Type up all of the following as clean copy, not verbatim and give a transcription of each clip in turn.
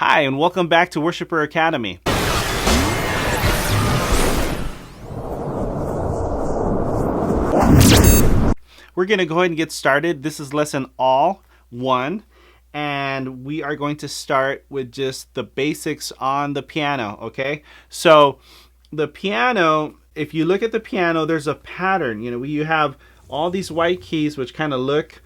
Hi, and welcome back to Worshipper Academy. We're going to go ahead and get started. This is lesson all 1, and we are going to start with just the basics on the piano, okay? So the piano, if you look at the piano, there's a pattern. You have all these white keys which kind of look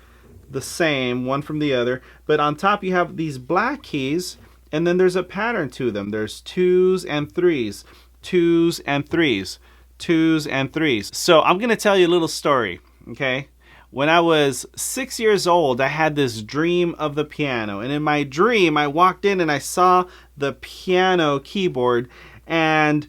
the same, one from the other, but on top you have these black keys, and then there's a pattern to them. There's 2s and 3s, 2s and 3s, 2s and 3s. So I'm going to tell you a little story, okay? When I was 6 years old, I had this dream of the piano. And in my dream, I walked in and I saw the piano keyboard. And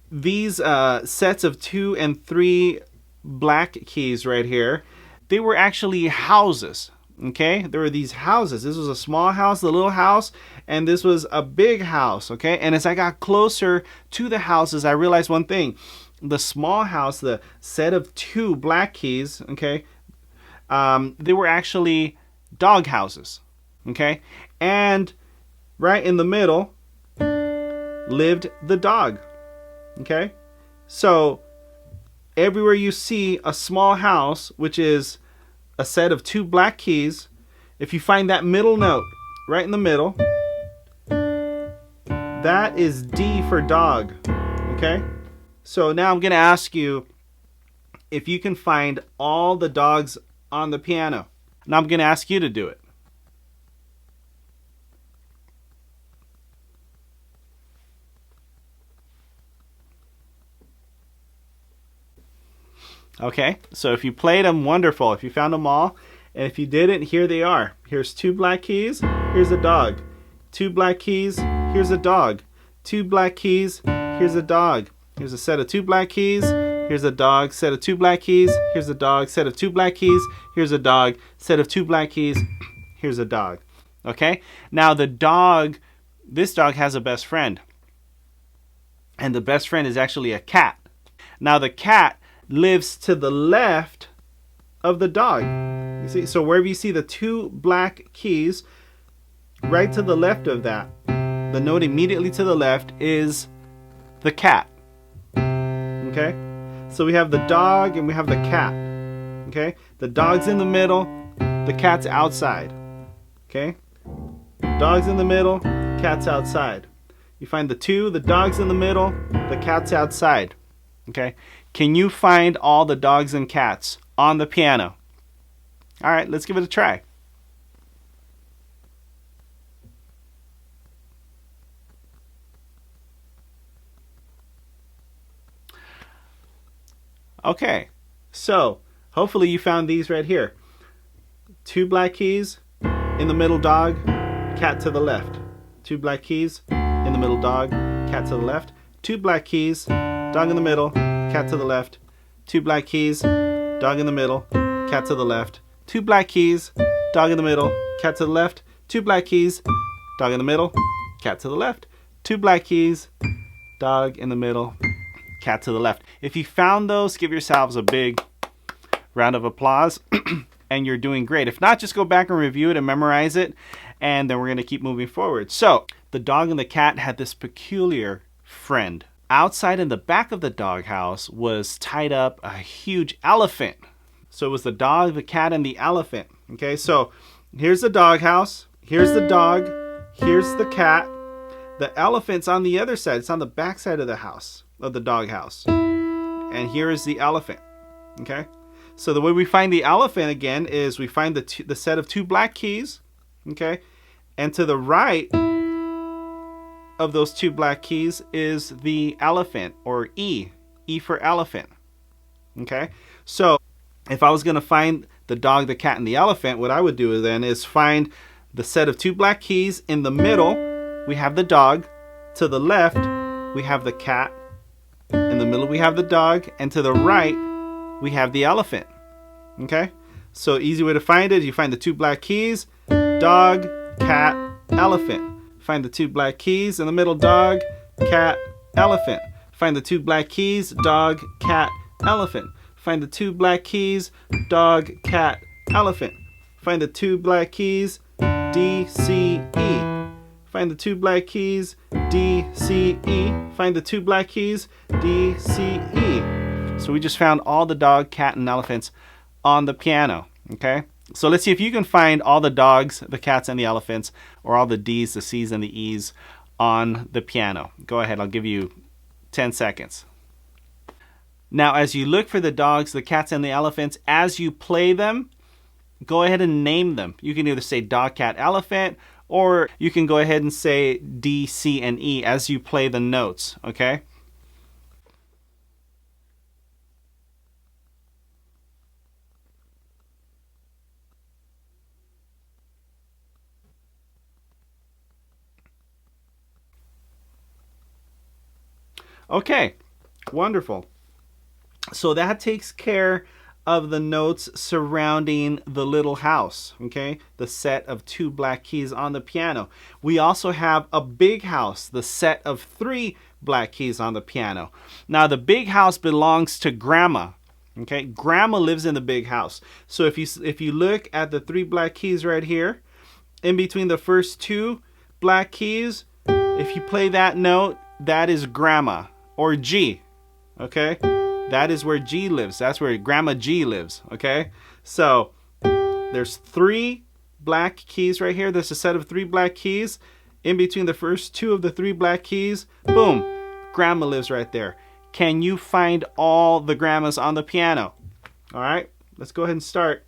these sets of 2 and 3 black keys right here, they were actually houses. Okay, there were these houses. This was a small house, a little house, and this was a big house. Okay, and as I got closer to the houses, I realized one thing. The small house, the set of 2 black keys, okay, they were actually dog houses, okay? And right in the middle lived the dog, okay? So everywhere you see a small house, which is a set of 2 black keys, if you find that middle note right in the middle, that is D for dog, okay? So now I'm going to ask you if you can find all the dogs on the piano. Now I'm going to ask you to do it. Okay, so if you played them, wonderful. If you found them all, and if you didn't, here they are. Here's 2 black keys, here's a dog. 2 black keys, here's a dog. 2 black keys, here's a dog. Here's a set of 2 black keys. Here's a dog. Set of 2 black keys. Here's a dog. Set of 2 black keys. Here's a dog. Set of 2 black keys. Here's a dog. Okay? Now the dog, this dog has a best friend. And the best friend is actually a cat. Now the cat lives to the left of the dog. You see? So wherever you see the 2 black keys, right to the left of that, the note immediately to the left is the cat. Okay, so we have the dog and we have the cat. Okay, the dog's in the middle, the cat's outside. Okay, dog's in the middle, cat's outside. You find the 2, the dog's in the middle, the cat's outside. Okay, can you find all the dogs and cats on the piano? All right, let's give it a try. Okay, so hopefully you found these right here. 2 black keys, in the middle dog, cat to the left. 2 black keys, in the middle dog, cat to the left. 2 black keys, dog in the middle, cat to the left. 2 black keys, dog in the middle, cat to the left. 2 black keys, dog in the middle, cat to the left. 2 black keys, dog in the middle, cat to the left. 2 black keys, dog in the middle, cat to the left. If you found those, give yourselves a big round of applause and you're doing great. If not, just go back and review it and memorize it, and then we're going to keep moving forward. So the dog and the cat had this peculiar friend. Outside in the back of the doghouse was tied up a huge elephant. So it was the dog, the cat, and the elephant. Okay, so here's the doghouse, here's the dog, here's the cat. The elephant's on the other side. It's on the back side of the house, of the doghouse. And here is the elephant. Okay? So the way we find the elephant again is we find the set of 2 black keys. Okay? And to the right of those 2 black keys is the elephant, or E. E for elephant. Okay? So if I was going to find the dog, the cat, and the elephant, what I would do then is find the set of 2 black keys. In the middle, we have the dog. To the left, we have the cat. In the middle, we have the dog. And to the right, we have the elephant. Okay? So easy way to find it, you find the 2 black keys, dog, cat, elephant. Find the 2 black keys. In the middle, dog, cat, elephant. Find the 2 black keys, dog, cat, elephant. Find the 2 black keys, dog, cat, elephant. Find the 2 black keys, D, C, E. Find the two black keys, D, C, E. Find the two black keys, D, C, E. So we just found all the dog, cat, and elephants on the piano, okay? So let's see if you can find all the dogs, the cats, and the elephants, or all the D's, the C's, and the E's on the piano. Go ahead, I'll give you 10 seconds. Now, as you look for the dogs, the cats, and the elephants, as you play them, go ahead and name them. You can either say dog, cat, elephant, or you can go ahead and say D, C, and E as you play the notes, okay? Okay, wonderful. So that takes care of the notes surrounding the little house, okay? The set of two black keys on the piano. We also have a big house, the set of three black keys on the piano. Now, the big house belongs to Grandma, okay? Grandma lives in the big house. So if you look at the three black keys right here, in between the first two black keys, if you play that note, that is Grandma, or G, okay? That is where G lives. That's where Grandma G lives, okay? So there's three black keys right here. There's a set of three black keys. In between the first two of the three black keys, boom, Grandma lives right there. Can you find all the grandmas on the piano? All right, let's go ahead and start.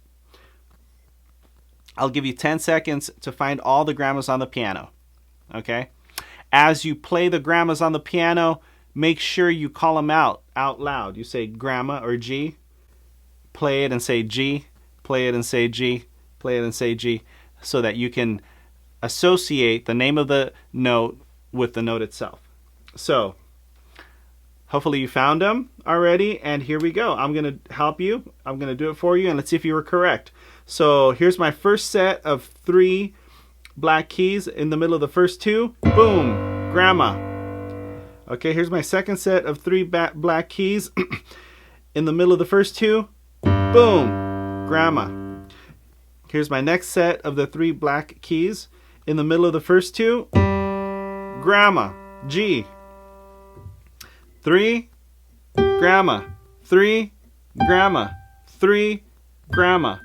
I'll give you 10 seconds to find all the grandmas on the piano, okay? As you play the grandmas on the piano, make sure you call them out loud. You say Grandma or G. Play it and say G. Play it and say G. Play it and say G. So that you can associate the name of the note with the note itself. So, hopefully you found them already. And here we go. I'm going to help you. I'm going to do it for you. And let's see if you were correct. So, here's my first set of three black keys. In the middle of the first two, boom, Grandma. Okay, here's my second set of three black keys. In the middle of the first two, boom, Grandma. Here's my next set of the three black keys. In the middle of the first two, Grandma, G. Three, Grandma, three, Grandma, three, Grandma,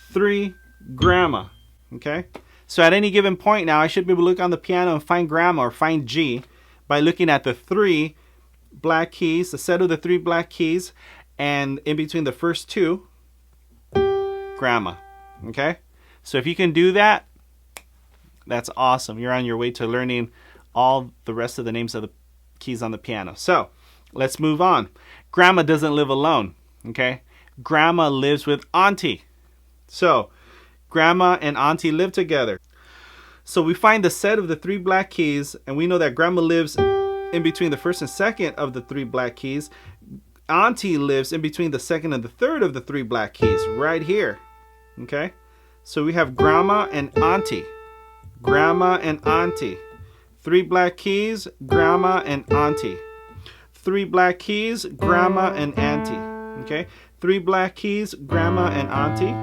three, Grandma. Okay? So at any given point now, I should be able to look on the piano and find Grandma or find G by looking at the three black keys, the set of the three black keys, and in between the first two, Grandma. Okay? So if you can do that, that's awesome. You're on your way to learning all the rest of the names of the keys on the piano. So let's move on. Grandma doesn't live alone. Okay? Grandma lives with Auntie. So Grandma and Auntie live together. So we find the set of the three black keys, and we know that Grandma lives in between the first and second of the three black keys. Auntie lives in between the second and the third of the three black keys, right here. Okay? So we have Grandma and Auntie. Grandma and Auntie. Three black keys, Grandma and Auntie. Three black keys, Grandma and Auntie. Okay? Three black keys, Grandma and Auntie.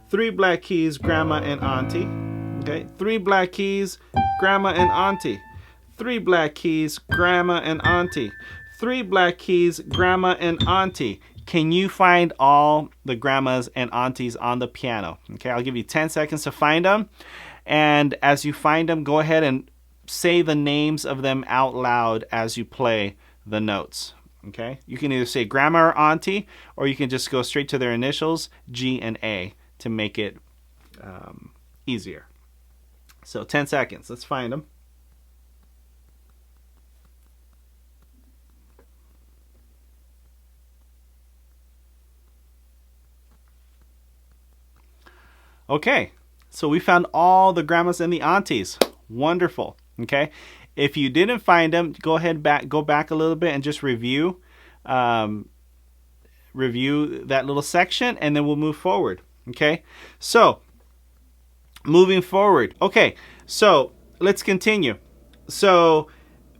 Three black keys, Grandma and Auntie. Okay, three black keys, Grandma and Auntie. Three black keys, Grandma and Auntie. Three black keys, Grandma and Auntie. Can you find all the grandmas and aunties on the piano? Okay, I'll give you 10 seconds to find them. And as you find them, go ahead and say the names of them out loud as you play the notes. Okay, you can either say Grandma or Auntie, or you can just go straight to their initials, G and A, to make it easier. So 10 seconds. Let's find them. Okay. So we found all the grandmas and the aunties. Wonderful. Okay. If you didn't find them, go back a little bit and just review that little section, and then we'll move forward. Okay. So moving forward. Okay, so let's continue. So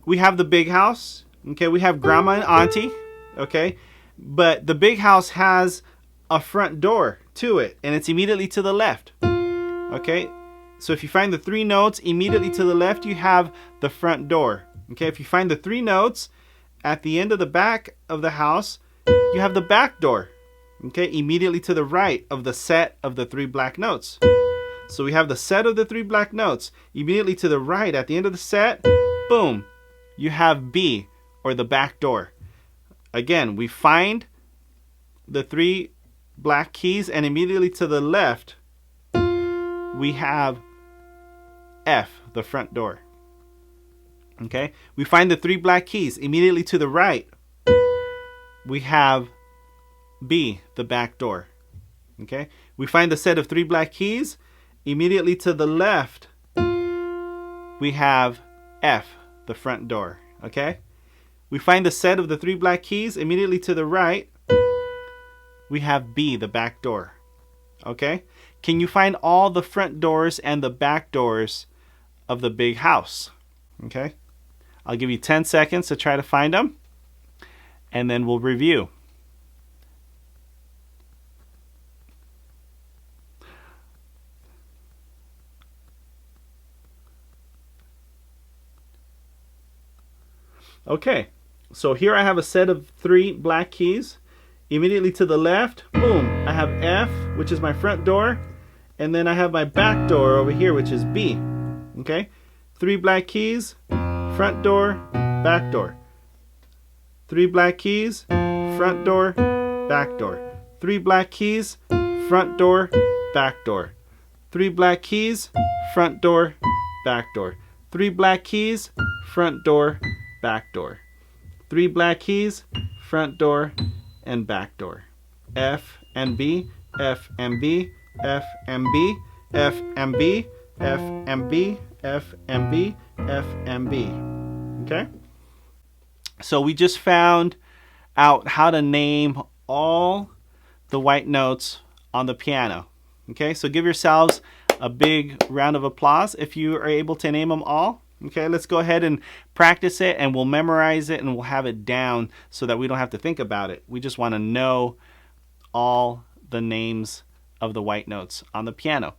we have the big house. Okay, we have Grandma and Auntie. Okay, but the big house has a front door to it, and it's immediately to the left. Okay, So if you find the 3 notes, immediately to the left you have the front door. Okay, if you find the 3 notes at the end of the back of the house, you have the back door. Okay, immediately to the right of the set of the 3 black notes. So we have the set of the 3 black notes. Immediately to the right at the end of the set, boom, you have B, or the back door. Again, we find the 3 black keys, and immediately to the left we have F, the front door. Okay, we find the 3 black keys. Immediately to the right we have B, the back door. Okay, we find the set of 3 black keys. Immediately to the left we have F, the front door. Okay, we find the set of the 3 black keys. Immediately to the right we have B, the back door. Okay, can you find all the front doors and the back doors of the big house? Okay, I'll give you 10 seconds to try to find them, and then we'll review. Okay, so here I have a set of 3 black keys. Immediately to the left, boom, I have F, which is my front door, and then I have my back door over here, which is B. Okay, 3 black keys, front door, back door. 3 black keys, front door, back door. 3 black keys, front door, back door. 3 black keys, front door, back door. 3 black keys, front door, back door. 3 black keys, front door, and back door. F and B, F and B, F and B, F and B, F and B, F and B, F and B. Okay? So we just found out how to name all the white notes on the piano. Okay? So give yourselves a big round of applause if you are able to name them all. Okay, let's go ahead and practice it, and we'll memorize it, and we'll have it down so that we don't have to think about it. We just want to know all the names of the white notes on the piano.